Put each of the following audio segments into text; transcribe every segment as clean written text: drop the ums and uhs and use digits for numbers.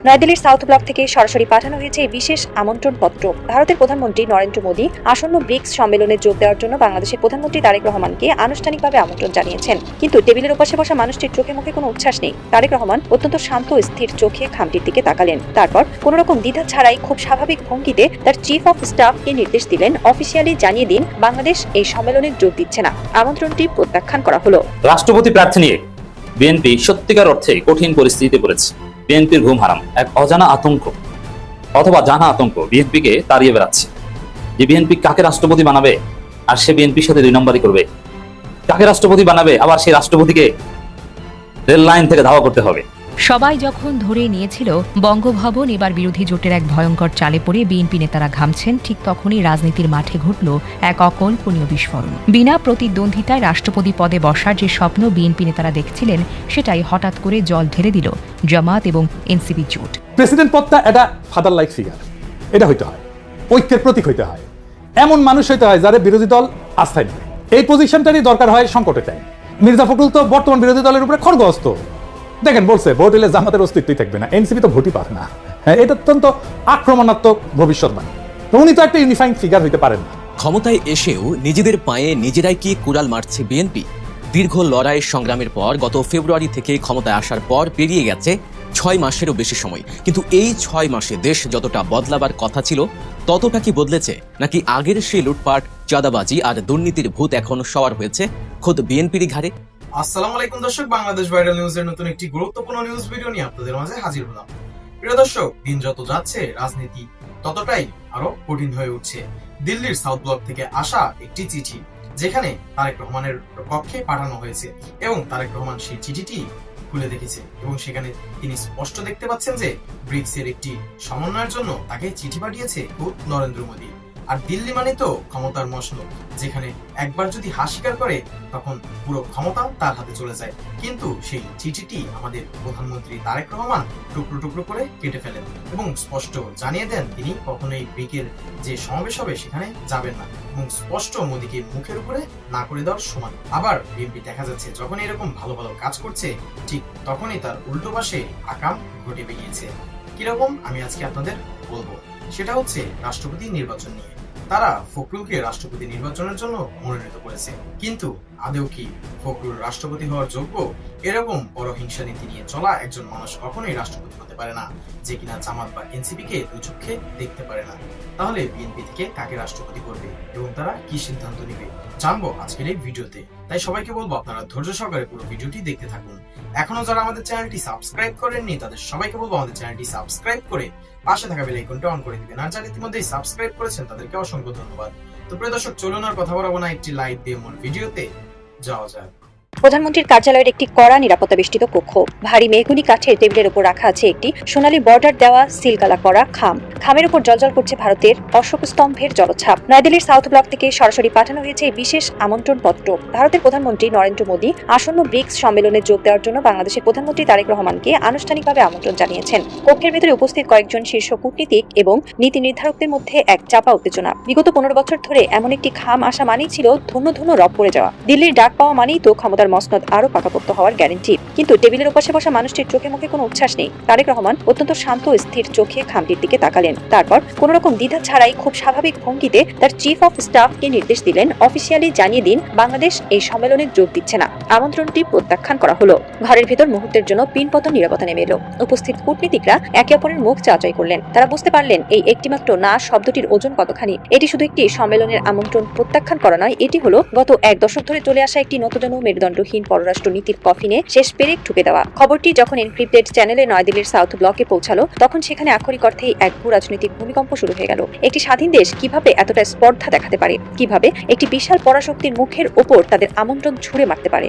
নয়াদিল্লির south block থেকে সরাসরি পাঠানো হয়েছে এই বিশেষ আমন্ত্রণপত্র। ভারতের প্রধানমন্ত্রী নরেন্দ্র মোদী আসন্ন ব্রিক্স সম্মেলনে যোগ দেওয়ার জন্য বাংলাদেশের প্রধানমন্ত্রী তারেক রহমানকে আনুষ্ঠানিকভাবে আমন্ত্রণ জানিয়েছেন। কিন্তু টেবিলের ওপাশে বসা মানুষটির চোখে মুখে কোনো উচ্ছ্বাস নেই। তারেক রহমান অত্যন্ত শান্ত ও স্থির চোখে খামটির দিকে তাকালেন। তারপর কোন রকম দ্বিধা ছাড়াই খুব স্বাভাবিক ভঙ্গিতে তার চিফ অফ স্টাফকে নির্দেশ দিলেন, অফিসিয়ালি জানিয়ে দিন বাংলাদেশ এই সম্মেলনে যোগ দিচ্ছে না। আমন্ত্রণটি প্রত্যাখ্যান করা হলো। রাষ্ট্রপতি প্রার্থী নিয়ে বিএনপি সত্যিকার অর্থে কঠিন পরিস্থিতিতে পড়েছে। বিএনপির ঘুম হারাম, এক অজানা আতঙ্ক অথবা জানা আতঙ্ক বিএনপিকে তাড়িয়ে বেড়াচ্ছে। যে বিএনপি কাকে রাষ্ট্রপতি বানাবে আর সে বিএনপির সাথে 2 নম্বরই করবে, কাকে রাষ্ট্রপতি বানাবে আবার সেই রাষ্ট্রপতিকে রেল লাইন থেকে ধাওয়া করতে হবে। সবাই যখন ধরে নিয়েছিল বঙ্গভবন এবার বিরোধী জোটের এক ভয়ঙ্কর চালে পড়ে বিএনপি নেতারা ঘামছেন, ঠিক তখনই রাজনীতির মাঠে ঘটল এক অকল্পনীয় বিস্ফোরণ। বিনা প্রতিদ্বন্দ্বিতায় রাষ্ট্রপতি পদে বসার যে স্বপ্ন বিএনপি নেতারা দেখছিলেন, সেটাই হঠাৎ করে জল ঢেলে দিল জামাত এবং এনসিপি জোট। প্রেসিডেন্ট পদটা এটা ফাদার লাইক ফিগার, এটা হইতে হয়, ঐক্যের প্রতীক হইতে হয়, এমন মানুষ হইতে হয় যারা বিরোধী দল আস্থায় নেবে। এই পজিশনটারই দরকার হয় সংকটের টাইম। মির্জা ফখরুল তো বর্তমান বিরোধী দলের উপরে খড়গহস্ত। দেখেন, বলছে ভোট হলে জামাতের অস্তিত্বই থাকবে না, এনসিপি তো ভোটই পাবে না। হ্যাঁ, এটা অত্যন্ত আক্রমণাত্মক ভবিষ্যৎবাণী। উনি তো একটা ইউনিফাইং ফিগার হইতে পারেন না। ক্ষমতায় এসেও নিজেদের পায়ে নিজেরাই কি কুড়াল মারছে বিএনপি? দীর্ঘ লড়াই সংগ্রামের পর গত ফেব্রুয়ারি থেকে ক্ষমতায় আসার পর পেরিয়ে গেছে 6 মাসেরও বেশি সময়, কিন্তু এই 6 মাসে দেশ যতটা বদলাবার কথা ছিল ততটা কি বদলেছে, নাকি আগের সেই লুটপাট, চাঁদাবাজি আর দুর্নীতির ভূত এখন সওয়ার হয়েছে খোদ বিএনপির ঘাড়ে? আসসালামু আলাইকুম দর্শক, বাংলাদেশ ভাইরাল নিউজের নতুন একটি গুরুত্বপূর্ণ নিউজ ভিডিও নিয়ে আপনাদের মাঝে হাজির হলাম। প্রিয় দর্শক, দিন যত যাচ্ছে রাজনীতি ততটাই আরো কঠিন হয়ে উঠছে। দিল্লির সাউথ ব্লক থেকে আসা একটি চিঠি, যেখানে তারেক রহমানের পক্ষে পাঠানো হয়েছে এবং তারেক রহমান সেই চিঠিটি খুলে দেখেছে এবং সেখানে তিনি স্পষ্ট দেখতে পাচ্ছেন যে ব্রিক্স এর একটি সমন্বয়ের জন্য তাকে চিঠি পাঠিয়েছে খোদ নরেন্দ্র মোদী। আর দিল্লি মানে তো ক্ষমতার মসনদ, যেখানে একবার যদি হাত স্বীকার করে তখন পুরো ক্ষমতা তার হাতে চলে যায়। কিন্তু সেই চিঠিটি আমাদের প্রধানমন্ত্রী তারেক রহমান টুকরো টুকরো করে কেটে ফেলেন এবং স্পষ্ট জানিয়ে দেন তিনি কখনোই ব্রিকের যে সমাবেশ হবে সেখানে যাবেন না, এবং স্পষ্ট মোদীকে মুখের উপরে না করে দেওয়ার সমান। আবার বিএনপি দেখা যাচ্ছে যখন এরকম ভালো ভালো কাজ করছে, ঠিক তখনই তার উল্টো পাশে আকাম ঘটে বেরিয়েছে। কিরকম আমি আজকে আপনাদের বলবো, সেটা হচ্ছে রাষ্ট্রপতি নির্বাচন নিয়ে। তারা ফখরুলকে রাষ্ট্রপতি নির্বাচনের জন্য মনোনীত করেছে, কিন্তু আদৌ কি ফখরুল রাষ্ট্রপতি হওয়ার যোগ্য? এরকম বড় হিংসা নীতি নিয়ে চলা একজন মানুষ কখনোই রাষ্ট্রপতি হতে পারে না, যে কিনা জামাত বা এনসিপি কে দুই চোখে দেখতে পারে না। তাহলে বিএনপি থেকে কাকে রাষ্ট্রপতি করবে এবং তারা কি সিদ্ধান্ত নেবে জানবো আজকের এই ভিডিওতে। তাই সবাইকে বলবো আপনারা ধৈর্য সহকারে পুরো ভিডিওটি দেখতে থাকুন। এখনো যারা আমাদের চ্যানেলটি সাবস্ক্রাইব করেননি তাদের সবাইকে বলবো আমাদের চ্যানেলটি সাবস্ক্রাইব করে পাশে থাকা বেল আইকনটা অন করে দিবেন। আর যারা ইতিমধ্যেই সাবস্ক্রাইব করেছেন তাদেরকে অসংখ্য ধন্যবাদ। তো প্রিয় দর্শক, চলুন আর কথা বলবো না, একটি লাইক দিয়ে মূল ভিডিওতে যাওয়া যাক। প্রধানমন্ত্রীর কার্যালয়ের একটি কড়া নিরাপত্তা বেষ্টিত কক্ষ। ভারী মেহগুনি কাঠের টেবিলের উপর রাখা আছে একটি সোনালী বর্ডার দেওয়া সিলগালা করা খাম। খামের উপর জলজল করছে ভারতের অশোক স্তম্ভের জলছাপ। নয়াদিল্লির সাউথ ব্লক থেকে সরাসরি পাঠানো হয়েছে এই বিশেষ আমন্ত্রণপত্র। ভারতের প্রধানমন্ত্রী নরেন্দ্র মোদী আসন্ন ব্রিক্স সম্মেলনে যোগ দেওয়ার জন্য বাংলাদেশের প্রধানমন্ত্রী তারেক রহমানকে আনুষ্ঠানিকভাবে আমন্ত্রণ জানিয়েছেন। কক্ষের ভেতরে উপস্থিত কয়েকজন শীর্ষ কূটনীতিক এবং নীতি নির্ধারকদের মধ্যে এক চাপা উত্তেজনা। বিগত 15 বছর ধরে এমন একটি খাম আসা মানেই ছিল ধন্য ধন্য রব পড়ে যাওয়া। দিল্লির ডাক পাওয়া মানেই তো ক্ষমতার মসনদ আরো পাকাপোক্ত হওয়ার গ্যারান্টি। কিন্তু টেবিলের ওপাশে বসা মানুষটির চোখে মুখে কোনো উচ্ছ্বাস নেই। তারেক রহমান অত্যন্ত শান্ত ও স্থির চোখে খামটির দিকে তাকালেন। তারপর কোন রকম দ্বিধা ছাড়াই খুব স্বাভাবিক ভঙ্গিতে তার চিফ অফ স্টাফকে নির্দেশ দিলেন, অফিসিয়ালি জানিয়ে দিন বাংলাদেশ এই সম্মেলনে যোগ দিচ্ছে না। আমন্ত্রণটি প্রত্যাখ্যান করা হলো। ঘরের ভেতর মুহূর্তের জন্য পিনপতন নিরাপত্তা নেমে এলো। উপস্থিত কূটনীতিকরা একে অপরের মুখ চাচাই করলেন। তারা বুঝতে পারলেন এই একটিমাত্র না শব্দটির ওজন কতখানি। এটি শুধু একটি সম্মেলনের আমন্ত্রণ প্রত্যাখ্যান করা নয়, এটি হলো গত 1 দশক ধরে চলে আসা একটি নতজন মেরুদণ্ডহীন পররাষ্ট্র নীতির কফিনে শেষ পেরেক ঠুকে দেওয়া। খবরটি যখন এনক্রিপ্টেড চ্যানেলে নয়াদিল্লির সাউথ ব্লকে পৌঁছালো, তখন সেখানে আক্ষরিক অর্থেই এক ভূরাজনৈতিক ভূমিকম্প শুরু হয়ে গেল। একটি স্বাধীন দেশ কিভাবে এতটা স্পর্ধা দেখাতে পারে? কিভাবে একটি বিশাল পরাশক্তির মুখের ওপর তাদের আমন্ত্রণ ছুঁড়ে মারতে পারে?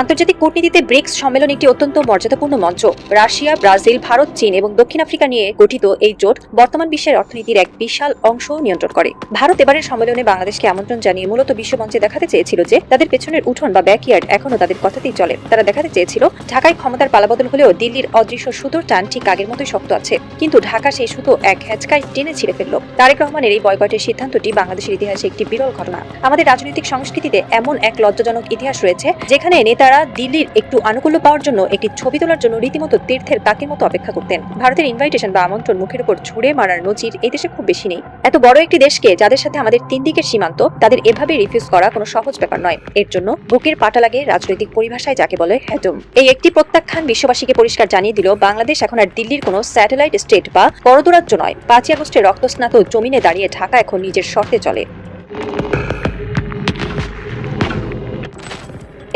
আন্তর্জাতিক কূটনীতিতে ব্রিক্স সম্মেলন একটি অত্যন্ত মর্যাদাপূর্ণ মঞ্চ। রাশিয়া, ব্রাজিল, ভারত, চীন এবং দক্ষিণ আফ্রিকা নিয়ে গঠিত এই জোট বর্তমান বিশ্বের অর্থনীতির এক বিশাল অংশ নিয়ন্ত্রণ করে। ভারত এবারের সম্মেলনে বাংলাদেশকে আমন্ত্রণ জানিয়ে মূলত বিশ্বমঞ্চে দেখাতে চেয়েছিল যে তাদের পেছনের উঠোন বা ব্যাকইয়ার্ড এখনো তাদের কথাতেই চলে। তারা দেখাতে চেয়েছিল ঢাকায় ক্ষমতার পালাবদল হলেও দিল্লির অদৃশ্য সুতোর টান ঠিক আগের মতোই শক্ত আছে, কিন্তু ঢাকা সেই সুতো এক হ্যাচকায় টেনে ছিঁড়ে ফেলল। তারেক রহমানের এই বয়কটের সিদ্ধান্তটি বাংলাদেশের ইতিহাসে একটি বিরল ঘটনা। আমাদের রাজনৈতিক সংস্কৃতিতে এমন এক লজ্জাজনক ইতিহাস রয়েছে যেখানে নেতা তারা দিল্লির একটু আনুকূল্য পাওয়ার জন্য একটি ছবি তোলার জন্য রীতিমতো তীর্থের কাকের মতো অপেক্ষা করতেন। ভারতের ইনভাইটেশন বা আমন্ত্রণ মুখের উপর ছুড়ে মারার নজির এই দেশে খুব বেশি নেই। এত বড় একটি দেশকে, যাদের সাথে আমাদের 3 দিকের সীমান্ত, তাদের এভাবে রিফিউজ করা কোনো সহজ ব্যাপার নয়। এর জন্য বুকের পাটা লাগে, রাজনৈতিক পরিভাষায় যাকে বলে হ্যাডম। এই একটি প্রত্যাখ্যান বিশ্ববাসীকে পরিষ্কার জানিয়ে দিল বাংলাদেশ এখন আর দিল্লির কোনো স্যাটেলাইট স্টেট বা করদরাজ্য নয়। 5ই আগস্টের রক্তস্নাত জমিনে দাঁড়িয়ে ঢাকা এখন নিজের শর্তে চলে।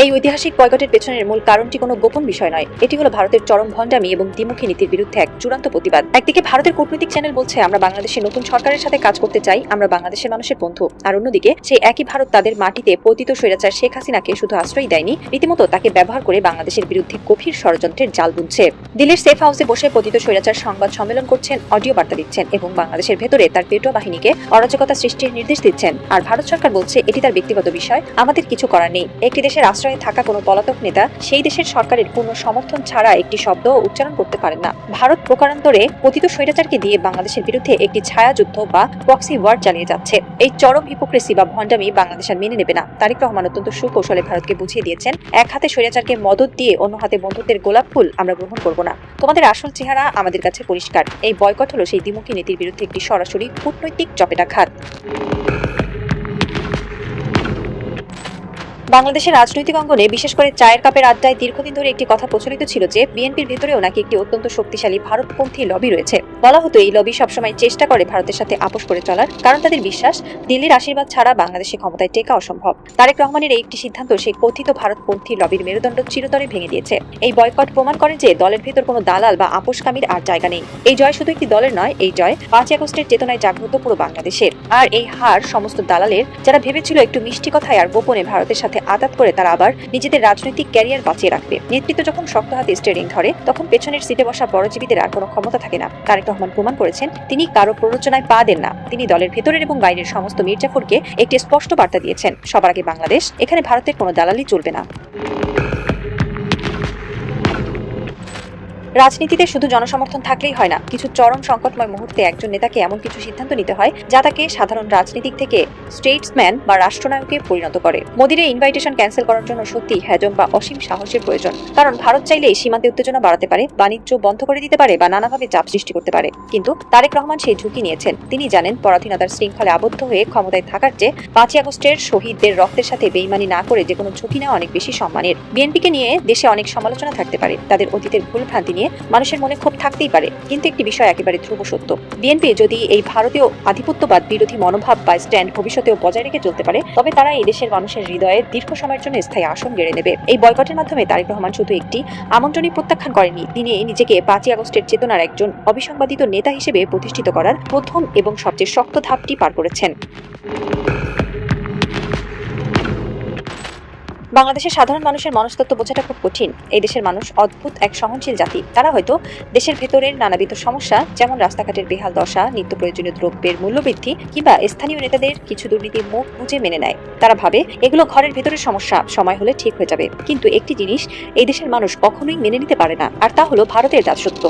এই ঐতিহাসিক বয়কটের পেছনের মূল কারণটি কোনো গোপন বিষয় নয়। এটি হলো ভারতের চরম ভণ্ডামি এবং দ্বিমুখী নীতির বিরুদ্ধে এক চূড়ান্ত প্রতিবাদ। একদিকে ভারতের কূটনৈতিক চ্যানেল বলছে আমরা বাংলাদেশের নতুন সরকারের সাথে কাজ করতে চাই, আমরা বাংলাদেশের মানুষের বন্ধু। আর অন্যদিকে সেই একই ভারত তাদের মাটিতে পতিত স্বৈরাচার শেখ হাসিনাকে শুধু আশ্রয় দেয়নি, রীতিমতো তাকে ব্যবহার করে বাংলাদেশের বিরুদ্ধে গভীর ষড়যন্ত্রের জাল বুনছে। দিল্লির সেফ হাউসে বসে পতিত স্বৈরাচার সংবাদ সম্মেলন করছেন, অডিও বার্তা দিচ্ছেন এবং বাংলাদেশের ভেতরে তার পেটোয়া বাহিনীকে অরাজকতা সৃষ্টির নির্দেশ দিচ্ছেন। আর ভারত সরকার বলছে এটি তার ব্যক্তিগত বিষয়, আমাদের কিছু করার নেই। একটি দেশের আশ্রয়ে থাকা কোনো নেতা সেই দেশের সরকারের পূর্ণ সমর্থন ছাড়া একটি শব্দ উচ্চারণ করতে পারেন না। ভারত প্রকারান্তরে পতিত স্বৈরাচারকে দিয়ে বাংলাদেশের বিরুদ্ধে একটি ছায়াযুদ্ধ বা প্রক্সি ওয়ার চালিয়ে যাচ্ছে। এই চরম হিপোক্রেসি বা ভণ্ডামি বাংলাদেশ আর মেনে নেবে না। তারেক রহমান অত্যন্ত সুকৌশলে ভারতকে বুঝিয়ে দিয়েছেন, এক হাতে স্বৈরাচারকে মদত দিয়ে অন্য হাতে বন্ধুত্বের গোলাপ ফুল আমরা গ্রহণ করব না। তোমাদের আসল চেহারা আমাদের কাছে পরিষ্কার। এই বয়কট হলো সেই দ্বিমুখী নীতির বিরুদ্ধে একটি সরাসরি কূটনৈতিক চপেটাঘাত। বাংলাদেশের রাজনৈতিক অঙ্গনে বিশেষ করে চায়ের কাপের আড্ডায় দীর্ঘদিন ধরে একটি কথা প্রচলিত ছিল যে বিএনপির ভেতরেও নাকি একটি অত্যন্ত শক্তিশালী ভারতপন্থী লবি রয়েছে। বলা হতো এই লবি সবসময় চেষ্টা করে ভারতের সাথে আপোষ করে চলার, কারণ তাদের বিশ্বাস দিল্লির আশীর্বাদ ছাড়া বাংলাদেশে ক্ষমতায় টেকা অসম্ভব। তারেক রহমানের এই একটি সিদ্ধান্ত সেই কথিত ভারতপন্থী লবির মেরুদণ্ড চিরতরে ভেঙে দিয়েছে। এই বয়কট প্রমাণ করে যে দলের ভেতর কোনো দালাল বা আপোষকামীর আর জায়গা নেই। এই জয় শুধু একটি দলের নয়, এই জয় 5ই আগস্টের চেতনায় জাগ্রত পুরো বাংলাদেশের। আর এই হার সমস্ত দালালের, যারা ভেবেছিল একটু মিষ্টি কথায় আর গোপনে ভারতের সাথে আঘাত করে তারা আবার নিজেদের রাজনৈতিক ক্যারিয়ার বাঁচিয়ে রাখবে। নেতৃত্ব যখন শক্ত হাতে স্টিয়ারিং ধরে, তখন পেছনের সিটে বসা পরজীবীদের আর কোনো ক্ষমতা থাকে না। তারেক রহমান প্রমাণ করেছেন তিনি কারো প্ররোচনায় পা দেন না। তিনি দলের ভেতরের এবং বাইরের সমস্ত মির্জাফরকে একটি স্পষ্ট বার্তা দিয়েছেন, সবার আগে বাংলাদেশ, এখানে ভারতের কোনো দালালি চলবে না। রাজনীতিতে শুধু জনসমর্থন থাকলেই হয় না, কিছু চরম সংকটময় মুহূর্তে একজন নেতাকে এমন কিছু সিদ্ধান্ত নিতে হয় যা তাকে সাধারণ রাজনীতিক থেকে স্টেটসম্যান বা রাষ্ট্রনায়কে পরিণত করে। মোদির ইনভাইটেশন ক্যান্সেল করার জন্য সত্যি হ্যাজম বা অসীম সাহসের প্রয়োজন, কারণ ভারত চাইলে সীমান্তে উত্তেজনা বাড়াতে পারে, বাণিজ্য বন্ধ করে দিতে পারে বা নানাভাবে চাপ সৃষ্টি করতে পারে। কিন্তু তারেক রহমান সেই ঝুঁকি নিয়েছেন। তিনি জানেন পরাধীনতার শৃঙ্খলে আবদ্ধ হয়ে ক্ষমতায় থাকার চেয়ে 5ই আগস্টের শহীদদের রক্তের সাথে বেইমানি না করে যে কোনো ঝুঁকি নেওয়া অনেক বেশি সম্মানের। বিএনপিকে নিয়ে দেশে অনেক সমালোচনা থাকতে পারে, তাদের অতীতের ভুল ভ্রান্তি নিয়ে মানুষের মনে ক্ষোভ থাকতেই পারে, কিন্তু একটি বিষয় একেবারে ধ্রুব সত্য, বিএনপি যদি এই ভারতীয় আধিপত্যবাদ বিরোধী মনোভাব বা স্ট্যান্ড ভবিষ্যতেও বজায় রেখে চলতে পারে, তবে তারা এই দেশের মানুষের হৃদয়ে দীর্ঘ সময়ের জন্য স্থায়ী আসন গেড়ে নেবে। এই বয়কটের মাধ্যমে তারেক রহমান শুধু একটি আমন্ত্রণই প্রত্যাখ্যান করেননি, তিনি নিজেকে 5ই আগস্টের চেতনার একজন অবিসংবাদিত নেতা হিসেবে প্রতিষ্ঠিত করার প্রথম এবং সবচেয়ে শক্ত ধাপটি পার করেছেন। বাংলাদেশের সাধারণ মানুষের মনস্তত্ত্ব বোঝাটা খুব কঠিন। এই দেশের মানুষ অদ্ভুত এক সহনশীল জাতি। তারা হয়তো দেশের ভেতরের নানাবিধ সমস্যা, যেমন রাস্তাঘাটের বেহাল দশা, নিত্য প্রয়োজনীয় দ্রব্যের মূল্যবৃদ্ধি কিংবা স্থানীয় নেতাদের কিছু দুর্নীতি মুখ বুঝে মেনে নেয়। তারা ভাবে এগুলো ঘরের ভেতরের সমস্যা, সময় হলে ঠিক হয়ে যাবে। কিন্তু একটি জিনিস এই দেশের মানুষ কখনোই মেনে নিতে পারে না, আর তা হলো ভারতের দাসত্ব।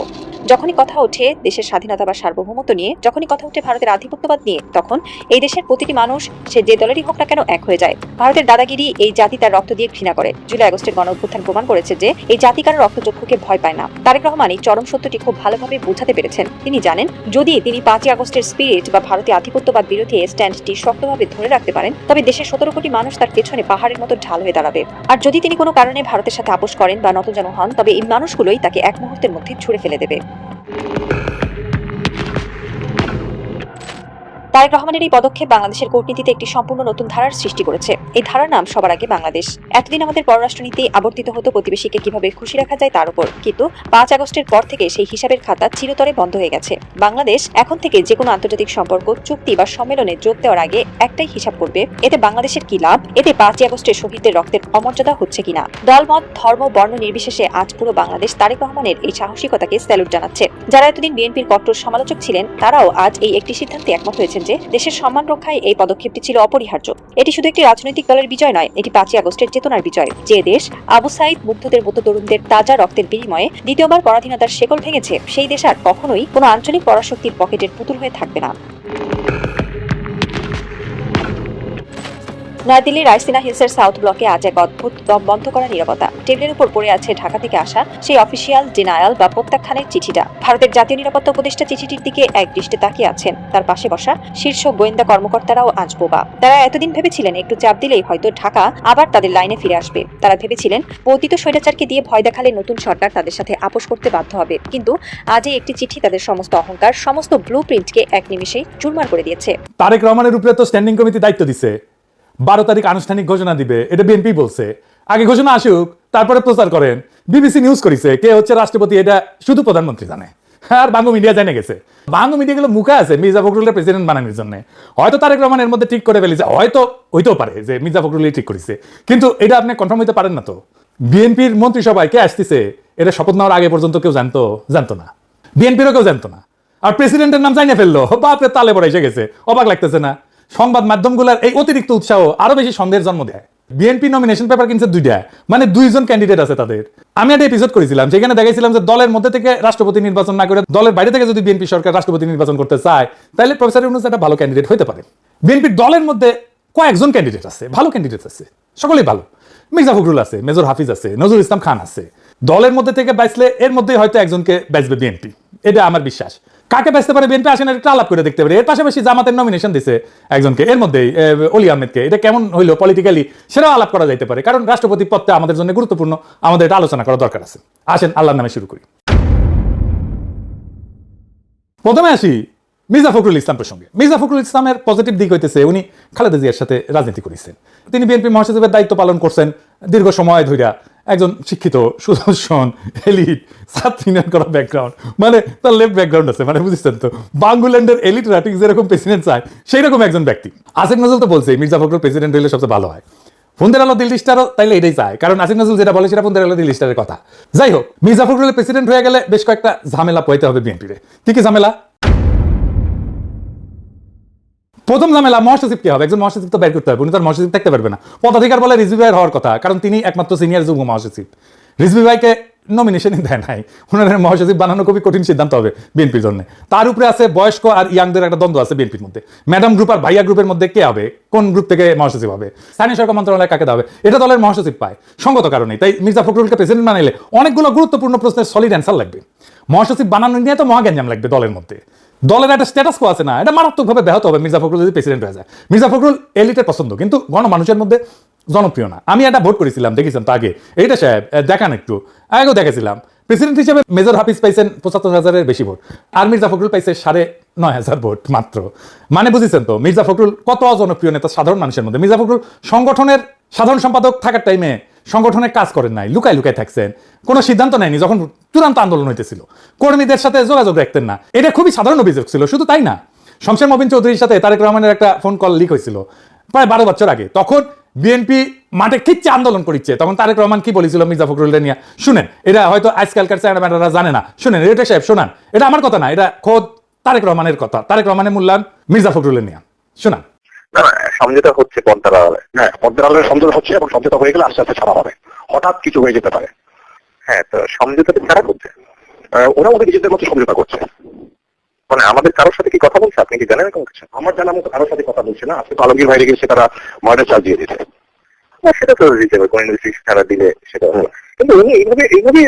যখনই কথা ওঠে দেশের স্বাধীনতা বা সার্বভৌমত্ব নিয়ে, যখনই কথা ওঠে ভারতের আধিপত্যবাদ নিয়ে, তখন এই দেশের প্রতিটি মানুষ, সে যে দলেরই হোক না কেন, এক হয়ে যায়। ভারতের দাদাগিরি এই জাতি তার রক্ত দিয়ে ঘৃণা করে। জুলাই আগস্টের গণঅভ্যুত্থান প্রমাণ করেছে যে এই জাতি কারো রক্তচক্ষুকে ভয় পায় না। তারেক রহমান এই চরম সত্যটি খুব ভালোভাবে বোঝাতে পেরেছেন। তিনি জানেন যদি তিনি 5ই আগস্টের স্পিরিট বা ভারতীয় আধিপত্যবাদ বিরোধী স্ট্যান্ডটি শক্তভাবে ধরে রাখতে পারেন, তবে দেশের 17 কোটি মানুষ তার পেছনে পাহাড়ের মতো ঢাল হয়ে দাঁড়াবে। আর যদি তিনি কোনো কারণে ভারতের সাথে আপোষ করেন বা নতজানু হন, তবে এই মানুষগুলোই তাকে এক মুহূর্তের মধ্যে ছুঁড়ে ফেলে দেবে। তারেক রহমানের এই পদক্ষেপ বাংলাদেশের কূটনীতিতে একটি সম্পূর্ণ নতুন ধারার সৃষ্টি করেছে। এই ধারার নাম সবার আগে বাংলাদেশ। এতদিন আমাদের পররাষ্ট্রনীতি আবর্তিত হতো প্রতিবেশীকে কিভাবে খুশি রাখা যায় তার উপর, কিন্তু 5 আগস্টের পর থেকে সেই হিসাবের খাতা চিরতরে বন্ধ হয়ে গেছে। বাংলাদেশ এখন থেকে যে কোনো আন্তর্জাতিক সম্পর্ক, চুক্তি বা সম্মেলনে যোগ দেওয়ার আগে একটাই হিসাব করবে, এতে বাংলাদেশের কি লাভ, এতে 5ই আগস্টের শহীদদের রক্তের অমর্যাদা হচ্ছে কিনা। দলমত, ধর্ম, বর্ণ নির্বিশেষে আজ পুরো বাংলাদেশ তারেক রহমানের এই সাহসিকতাকে স্যালুট জানাচ্ছে। যারা এতদিন বিএনপির কট্টর সমালোচক ছিলেন, তারাও আজ এই একটি সিদ্ধান্তে একমত হয়েছেন যে দেশের সম্মান রক্ষায় এই পদক্ষেপটি ছিল অপরিহার্য। এটি শুধু একটি রাজনৈতিক দলের বিজয় নয়, এটি 5ই আগস্টের চেতনার বিজয়। যে দেশ আবু সাইদ মুগ্ধদের মতো তরুণদের তাজা রক্তের বিনিময়ে দ্বিতীয়বার পরাধীনতার শেকল ভেঙেছে, সেই দেশ আর কখনোই কোনো আঞ্চলিক পরাশক্তির পকেটের পুতুল হয়ে থাকবে না। নয়াদিল্লির রাইসিনা হিলসের সাউথ ব্লকে আজ এক অদ্ভুত দম বন্ধ করা নীরবতা। টেবিলের উপর পড়ে আছে ঢাকা থেকে আসা সেই অফিসিয়াল ডিনায়াল বা প্রত্যাখ্যানের চিঠিটা। ভারতের জাতীয় নিরাপত্তা উপদেষ্টা চিঠিটির দিকে এক দৃষ্টে তাকিয়ে আছেন। তার পাশে বসা শীর্ষ গোয়েন্দা কর্মকর্তারাও আজ বোবা। তারা এতদিন ভেবেছিলেন একটু চাপ দিলেই হয়তো ঢাকা আবার তাদের লাইনে ফিরে আসবে। তারা ভেবেছিলেন পতিত স্বৈরাচারকে দিয়ে ভয় দেখালে নতুন সরকার তাদের সাথে আপোষ করতে বাধ্য হবে। কিন্তু আজই একটি চিঠি তাদের সমস্ত অহংকার, সমস্ত ব্লু প্রিন্টকে এক নিমিষেই চুরমার করে দিয়েছে। তারেক রহমানের উপরে তো স্ট্যান্ডিং কমিটি দায়িত্ব দিচ্ছে, 12 তারিখ আনুষ্ঠানিক ঘোষণা দিবে, এটা বিএনপি বলছে। আগে ঘোষণা আসুক, তারপরে প্রচার করেন। বিবিসি নিউজ করেছে কে হচ্ছে রাষ্ট্রপতি এটা শুধু প্রধানমন্ত্রী জানে, আর বাংলা মিডিয়া জানে গেছে। বাংলা মিডিয়াগুলো মুখে আছে মির্জা ফখরুলের প্রেসিডেন্ট বানানোর জন্য। হয়তো তারেক রহমানের মধ্যে ঠিক করে ফেলেছে, হয়তো হইতেও পারে যে মির্জা ফখরুলই ঠিক করেছে, কিন্তু এটা আপনি কনফার্ম হইতে পারেন না। তো বিএনপির মন্ত্রিসভায় কে আসতেছে এটা শপথ নেওয়ার আগে পর্যন্ত কেউ জানতো না, বিএনপিরও কেউ জানতো না। আর প্রেসিডেন্টের নাম জানিয়ে ফেললো, বাপরে তালে পড়ে এসে গেছে। অবাক লাগতেছে না? সংবাদ মাধ্যমগুলোর এই অতিরিক্ত উৎসাহ আরো বেশি সন্দেহের জন্ম দেয়। বিএনপি নমিনেশন পেপার কিনছে 2টা, মানে 2 জন ক্যান্ডিডেট আছে তাদের। আমি একটা এপিসোড করেছিলাম, সেখানে দেখাইছিলাম যে দলের মধ্যে থেকে রাষ্ট্রপতি নির্বাচন না করে দলের বাইরে থেকে যদি বিএনপি সরকার রাষ্ট্রপতি নির্বাচন করতে চায়, তাহলে প্রফেসর ইউনূস একটা ভালো ক্যান্ডিডেট হতে পারে। বিএনপির দলের মধ্যে কয়েকজন ক্যান্ডিডেট আছে, ভালো ক্যান্ডিডেট আছে, সকলেই ভালো। মির্জা ফখরুল আছে, মেজর হাফিজ আছে, নজরুল ইসলাম খান আছে। দলের মধ্যে থেকে বাঁচলে এর মধ্যেই হয়তো একজনকে বাঁচবে বিএনপি, এটা আমার বিশ্বাস। কাকে বাঁচতে পারে বিএনপি আসেন একটা আলাপ করে দেখতে পারে। এর পাশাপাশি জামাতের নমিনেশন দিছে একজনকে, এর মধ্যেই অলি আহমেদকে। এটা কেমন হইলো পলিটিক্যালি সেটাও আলাপ করা যাইতে পারে, কারণ রাষ্ট্রপতি পদটা আমাদের জন্য গুরুত্বপূর্ণ, আমাদের এটা আলোচনা করা দরকার আছে। আসেন আল্লাহর নামে শুরু করি। প্রথমে আসি মির্জা ফখরুল ইসলাম প্রসঙ্গে। মির্জা ফখরুল ইসলামের পজিটিভ দিক হইতেছে উনি খালেদা জিয়ার সাথে রাজনীতি করেছেন। তিনি বিএনপি মহাসচিবের দায়িত্ব পালন করছেন দীর্ঘ সময় ধইরা। একজন শিক্ষিত, সুদর্শন, এলিট, ছাত্র ইউনিয়ন করা ব্যাকগ্রাউন্ড, মানে তার লেফট ব্যাকগ্রাউন্ড আছে, মানে বুঝছেন তো, বাংলাদেশের এলিটরা ঠিক যেরকম প্রেসিডেন্ট চায় সেই রকম একজন ব্যক্তি। আসিফ নজরুল তো বলছে মির্জা ফখরুল প্রেসিডেন্ট হইলে সবচেয়ে ভালো হয়। ফোনদের আলো দিল্লি স্টারও তাইলে এটাই চায়, কারণ আসিফ নজরুল যেটা বলে সেটা ফোনদের আলো দিল্লি স্টারের কথা। যাই হোক, মির্জা ফখরুলের প্রেসিডেন্ট হয়ে গেলে বেশ কয়েকটা ঝামেলা পোহাইতে হবে বিএনপির। কি ঝামেলা? প্রথম ঝামেলা, মহাসচিব কি হবে? একজন মহাসচিব তো বের করতে হবে, উনি তার মহাসচিব থাকতে পারবে না। পদাধিকার বলে রিজভি ভাইয়ের হওয়ার কথা, কারণ তিনি একমাত্র সিনিয়র যুগ্ম মহাসচিব। রিজভি ভাইকে নমিনেশনই দেয় নাই, ওনার মহাসচিব বানানো খুবই কঠিন সিদ্ধান্ত হবে বিএনপির জন্য। তার উপরে আছে বয়স্ক আর ইয়াংদের একটা দ্বন্দ্ব আছে বিএনপির মধ্যে। ম্যাডাম গ্রুপ আর ভাইয়া গ্রুপের মধ্যে কে হবে, কোন গ্রুপ থেকে মহাসচিব হবে, স্থানীয় সরকার মন্ত্রণালয় কাকে দেওয়া হবে, এটা দলের মহাসচিব পায় সঙ্গত কারণে। তাই মির্জা ফখরুলকে প্রেসিডেন্ট বানাইলে অনেকগুলো গুরুত্বপূর্ণ প্রশ্নের সলিড অ্যান্সার লাগবে। মহাসচিব বানানো নিয়ে তো মহাজ্ঞান লাগবে দলের মধ্যে। দলের একটা স্ট্যাটাস কো আছে না, এটা মারাত্মকভাবে ব্যাহত হবে মির্জা ফখরুল যদি প্রেসিডেন্ট হয়ে যায়। মির্জা ফখরুল এলিটের পছন্দ, কিন্তু গণমানুষের মধ্যে জনপ্রিয় না। আমি একটা ভোট করেছিলাম, দেখেছেন তো আগে, এইটা সাহেব দেখান একটু আগেও দেখেছিলাম। প্রেসিডেন্ট হিসেবে মেজর হাফিজ পাইছেন 75,000-এর বেশি ভোট, আর মির্জা ফখরুল পাইছে 9,500 ভোট মাত্র। মানে বুঝেছেন তো মির্জা ফখরুল কত জনপ্রিয় নেতা সাধারণ মানুষের মধ্যে। মির্জা ফখরুল সংগঠনের সাধারণ সম্পাদক থাকার টাইমে সংগঠনের কাজ করেন নাই, লুকায় থাকছেন, কোনো সিদ্ধান্ত নেয়নি যখন চূড়ান্ত আন্দোলন হইতেছিল, কর্মীদের সাথে যোগাযোগ রাখতেন না। এটা খুবই সাধারণ অভিযোগ ছিল। শুধু তাই না, শমশের মবিন চৌধুরীর সাথে তারেক রহমানের একটা ফোন কল লিক হয়েছিল প্রায় 12 বছর আগে। তখন বিএনপি মাঠে খিচ্ছে আন্দোলন করিচ্ছে, তখন তারেক রহমান কি বলেছিল মির্জা ফখরুলকে নিয়ে শুনেন। এটা হয়তো আজকালকার চ্যানেলম্যানরা জানে না, শুনেন এটা সাহেব শোনান, এটা আমার কথা না, এটা খোদ তারেক রহমানের কথা। তারেক রহমানের মূল্যায়ন মির্জা ফখরুলের নিয়ে শোনান। না, সমঝোতা হচ্ছে পদ্মার আড়ালে। হ্যাঁ, পদ্মার আড়ালে সমঝোতা হচ্ছে, এবং সমঝোতা হয়ে গেলে আস্তে আস্তে ছাড়া হবে, হঠাৎ কিছু হয়ে যেতে পারে। হ্যাঁ, তো সমঝোতাটা ছাড়া করছে, ওরা ওদের নিজেদের মতো সমঝোতা করছে। মানে আমাদের কারোর সাথে কি কথা বলছে আপনি কি জানেন এরকম কিছু? আমার জানার মতো কারোর সাথে কথা বলছে না। আজকে তো আলমগীর বাইরে গেছে, তারা মার্ডার চার্জ দিয়ে দিতে, সেটা তো দিতে হবে, কোন ইনভেস্টিগেশন ছাড়া দিলে সেটা হলো। কিন্তু উনি এইভাবে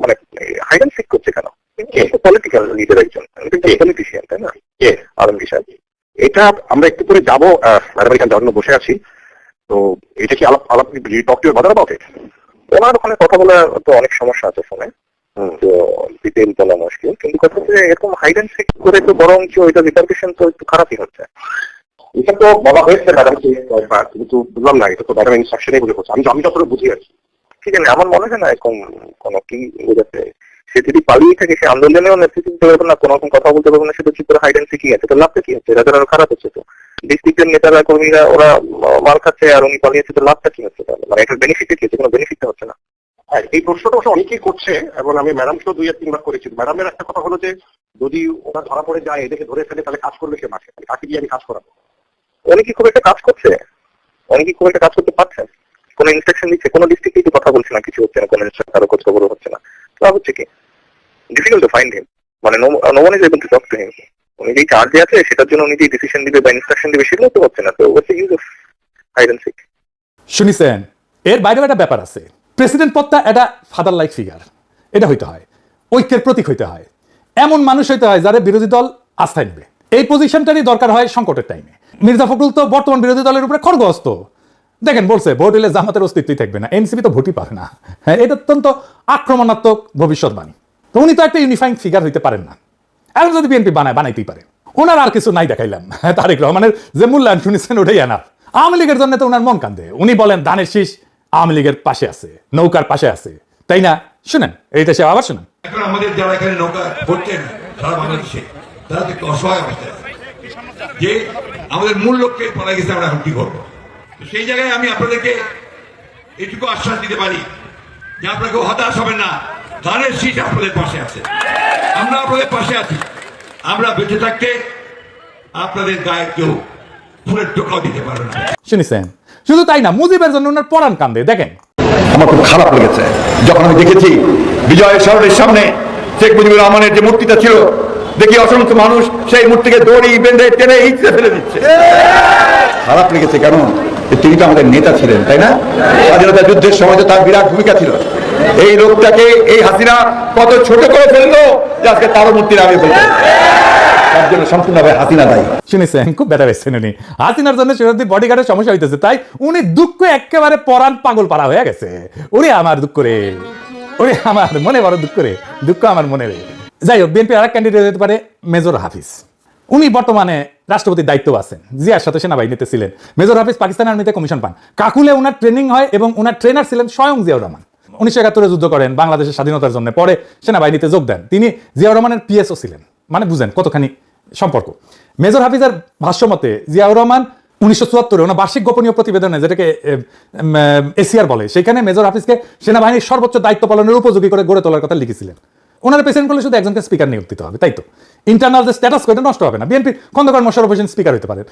মানে হাইড অ্যান্ড সিক করছে কেন? পলিটিক্যাল লিডার একজন, পলিটিশিয়ান, তাই না? কে? আলমগীর সাহেব। এটা আমরা একটু করে যাবো, ম্যাডাম এখানে জন্য বসে আছি, তো এটা কি আলাপ টক টু বাজার পাবে? ওনার ওখানে কথা বলা তো অনেক সমস্যা আছে ফোনে, তো ডিটেইল বলা মুশকিল। কিন্তু কথা হচ্ছে এরকম হাইড অ্যান্ড সিক করে তো বরং ওইটা রিপারকেশন তো একটু খারাপই হচ্ছে। এটা তো বলা হয়েছে ম্যাডামকে, কিন্তু বুঝলাম না, এটা তো ম্যাডাম ইনস্ট্রাকশনে বলে হচ্ছে। আমি যতটা বুঝি আছি, ঠিক আছে, আমার মনে হয় না এরকম কোনো কি বোঝাতে। সে যদি পালিয়ে থাকে, সে আন্দোলনেও নেতৃত্ব দিতে পারবে না, কোনো রকম কথা বলতে পারবে না, সেটা চুপ করে হাইড অ্যান্ড সিকই আছে। তো লাভটা কি হচ্ছে? রাজার আরো খারাপ হচ্ছে তো। ডিস্ট্রিক্টের নেতারা কর্মীরা ওরা মাল খাচ্ছে আর উনি পালিয়েছে, তো লাভটা কি হচ্ছে তাহলে? মানে এটার বেনিফিট কি হচ্ছে? কোনো বেনিফিটটা হচ্ছে না। হ্যাঁ, এই প্রশ্নটা অবশ্য অনেকেই করছে, এবং আমি ম্যাডামকেও 2-3 বার করেছি। ম্যাডামের একটা কথা হলো যে যদি ওরা ধরা পড়ে যায়, এদেরকে ধরে ফেলে, তাহলে কাজ করবে কে মাঠে? কাকে দিয়ে আমি কাজ করাবো? উনি কি খুব একটা কাজ করছে? উনি কি খুব একটা কাজ করতে পারছেন? কোনো ইনস্ট্রাকশন দিচ্ছে? কোনো ডিস্ট্রিক্টে কিছু কথা বলছে না, কিছু হচ্ছে না, কোনো কারো খোঁজ খবরও হচ্ছে না। লাভ হচ্ছে কি? ডিফিকাল্ট টু ফাইন্ড হিম, মানে no one is able to talk to him. উনি যেই চার্জে আছে সেটার জন্য উনি যে ডিসিশন দিবে বা ইনস্ট্রাকশন দিবে সেগুলো তো হচ্ছে না। তো হোয়াটস দ্য ইউজ অফ আইডেন্টিক। শুনিছেন, এর বাইরেও একটা ব্যাপার আছে। প্রেসিডেন্ট পদটা একটা ফাদার লাইক ফিগার, এটা হইতে হয়, ঐক্যের প্রতীক হইতে হয়, এমন মানুষ হইতে হয় যারা বিরোধী দল আস্থায় নেবে। এই পজিশনটারই দরকার হয় সংকটের টাইমে। মির্জা ফখরুল তো বর্তমান বিরোধী দলের উপরে খড়গহস্ত। দেখেন, বলছে ভোট হলে জামাতের অস্তিত্বই থাকবে না, এনসিপি তো ভোটই পাবে না। হ্যাঁ, এটা অত্যন্ত আক্রমণাত্মক ভবিষ্যৎবাণী। তো উনি তো একটা ইউনিফাইং ফিগার হইতে পারেন না। এখন যদি বিএনপি বানাইতেই পারে, ওনার আর কিছু নাই দেখাইলাম। তারেক রহমানের যে মূল্যায়ন শুনেছেন ওটাই এনাফ। আওয়ামী লীগের জন্য তো ওনার মন কান্দে। উনি বলেন ধানের শীষ আওয়ামী লীগের পাশে আছে, নৌকার পাশে আছে, তাই না? শুনেন, এইটা সে আবার শুনেন। এখন আমাদের যারা এখানে নৌকা ভরছেন সারা বাংলাদেশে, তারা তো একটু অসহায় অবস্থায় আছে যে আমাদের মূল লক্ষ্যে পড়া গেছে, আমরা এখন কি করবো। তো সেই জায়গায় আমি আপনাদেরকে এটুকু আশ্বাস দিতে পারি যে আপনাকে হতাশ হবেন না, ধানের শীষ আপনাদের পাশে আছে, আমরা আপনাদের পাশে আছি। আমরা বেঁচে থাকতে আপনাদের গায়ে কেউ ফুলের টোকাও দিতে পারবে না। শুনেছেন? শুধু তাই না, মুজিবের জন্য ওনার পরাণ কান্দে। দেখেন, আমার খুব খারাপ লেগেছে যখন আমি দেখেছি বিজয় সরণির সামনে শেখ মুজিবুর রহমানের যে মূর্তিটা ছিল, দেখি অসংখ্য মানুষ সেই মূর্তিকে দড়ি বেঁধে টেনে হিঁচড়ে ফেলে দিচ্ছে। খারাপ লেগেছে, কেন? তিনি তো আমাদের নেতা ছিলেন, তাই না? স্বাধীনতা যুদ্ধের সময় তো তার বিরাট ভূমিকা ছিল। এই লোকটাকে এই হাসিনা কত ছোট করে ফেললো যে আজকে তারও মূর্তি নামিয়ে ফেলছে। তার জন্য সম্পূর্ণভাবে হাসিনা দায়ী। শুনেছেন? খুব বেটা পেয়েছেন উনি। হাসিনার জন্য সেরকম বডিগার্ডের সমস্যা হইতেছে, তাই উনি দুঃখ একেবারে পরাণ পাগল পাড়া হয়ে গেছে। ওরে আমার দুঃখ রে, ওরে আমার মনে বড় দুঃখ রে, দুঃখ আমার মনে রে। যাই হোক, বিএনপি আরেক ক্যান্ডিডেট হতে পারে মেজর হাফিজ। উনি বর্তমানে রাষ্ট্রপতির দায়িত্ব আছেন, জিয়ার সাথে সেনাবাহিনীতে ছিলেন। মেজর হাফিজ পাকিস্তান আর্মিতে কমিশন পান, কাকুলে ওনার ট্রেনিং হয় এবং ওনার ট্রেনার ছিলেন স্বয়ং জিয়াউর রহমান। 1971 যুদ্ধ করেন বাংলাদেশের স্বাধীনতার জন্য, পরে সেনাবাহিনীতে যোগ দেন। তিনি জিয়াউর রহমানের পিএসও ছিলেন, মানে বুঝেন কতখানি সম্পর্ক। মেজর হাফিজের ভাষ্যমতে জিয়াউর রহমান 1974 ওনার বার্ষিক গোপনীয় প্রতিবেদনে, যেটাকে এসিআর বলে, সেখানে মেজর হাফিজকে সেনাবাহিনীর সর্বোচ্চ দায়িত্ব পালনের উপযোগী করে গড়ে তোলার কথা লিখেছিলেন। ওনারা প্রেসিডেন্ট করলে শুধু একজনকে স্পিকার নিয়োগ দিতে হবে, তাই তো? ইন্টারনাল যে স্ট্যাটাস এটা নষ্ট হবে না। বিএনপি খন্দকার মোশাররফ হোসেন স্পিকার হতে পারেন,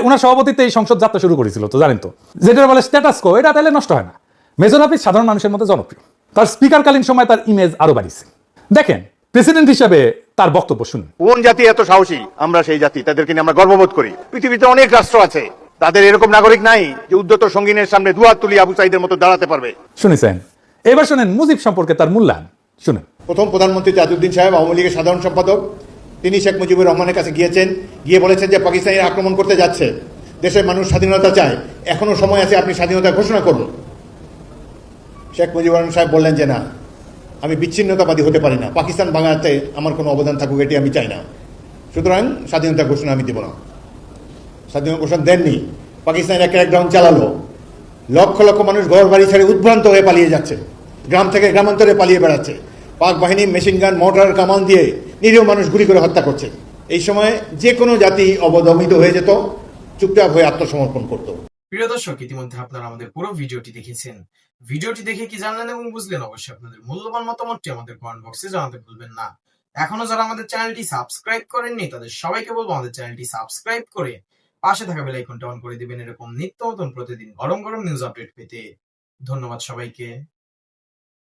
ওনার সভাপতিত্বে এই সংসদ যাত্রা শুরু করেছিল, তো জানেন তো, যেটা বলে স্ট্যাটাস কো, এটা তাহলে নষ্ট হয় না। মেজর হাফিজ সাধারণ মানুষের মধ্যে জনপ্রিয়, তার স্পিকারকালীন সময় তার ইমেজ আরো বাড়িছে। দেখেন, প্রেসিডেন্ট হিসাবে তার বক্তব্য শুনুন। কোন জাতি এত সাহসী? আমরা সেই জাতি, তাদেরকে নিয়ে আমরা গর্ববোধ করি। পৃথিবীতে অনেক রাষ্ট্র আছে, তাদের এরকম নাগরিক নাই যে উদ্যত সঙ্গীনের সামনে দুহাত তুলি আবু সাইদের মতো দাঁড়াতে পারবে। শুনেছেন? এবার শুনেন মুজিব সম্পর্কে তার মূল্যায়ন শুনেন। প্রথম প্রধানমন্ত্রী তাজউদ্দিন সাহেব, আওয়ামী লীগের সাধারণ সম্পাদক, তিনি শেখ মুজিবুর রহমানের কাছে গিয়েছেন, গিয়ে বলেছেন যে পাকিস্তানিরা আক্রমণ করতে যাচ্ছে, দেশের মানুষ স্বাধীনতা চায়, এখনো সময় আছে, আপনি স্বাধীনতা ঘোষণা করুন। শেখ মুজিবুর রহমান সাহেব বললেন যে না, আমি বিচ্ছিন্নতাবাদী হতে পারি না, পাকিস্তান ভাঙাতে আমার কোনো অবদান থাকুক এটি আমি চাই না, সুতরাং স্বাধীনতা ঘোষণা আমি দেব না। স্বাধীনতা ঘোষণা দেননি, পাকিস্তানের ক্র্যাকডাউন চালালো, লক্ষ লক্ষ মানুষ ঘর বাড়ি ছেড়ে উদ্ভ্রান্ত হয়ে পালিয়ে যাচ্ছে, গ্রাম থেকে গ্রামান্তরে পালিয়ে বেড়াচ্ছে, পাক বাহিনী মেশিন গান মোটর কামান দিয়ে নিরীহ মানুষ গুলি করে হত্যা করছে। এই সময় যে কোনো জাতি অবদমিত হয়ে যেত, চুপচাপ হয়ে আত্মসমর্পণ করত। প্রিয় দর্শক, ইতিমধ্যে আপনারা আমাদের পুরো ভিডিওটি দেখেছেন। ভিডিওটি দেখে কি জানলেন এবং বুঝলেন? অবশ্যই আপনাদের মূল্যবান মতামতটি আমাদের কমেন্ট বক্সে জানাতে ভুলবেন না। এখনো যারা আমাদের চ্যানেলটি সাবস্ক্রাইব করেননি, তাদের সবাইকে বলবো আমাদের চ্যানেলটি সাবস্ক্রাইব করে পাশে থাকা বেল আইকনটা অন করে দিবেন, এরকম নিত্য নতুন প্রতিদিন গরম গরম নিউজ আপডেট পেতে। ধন্যবাদ সবাইকে।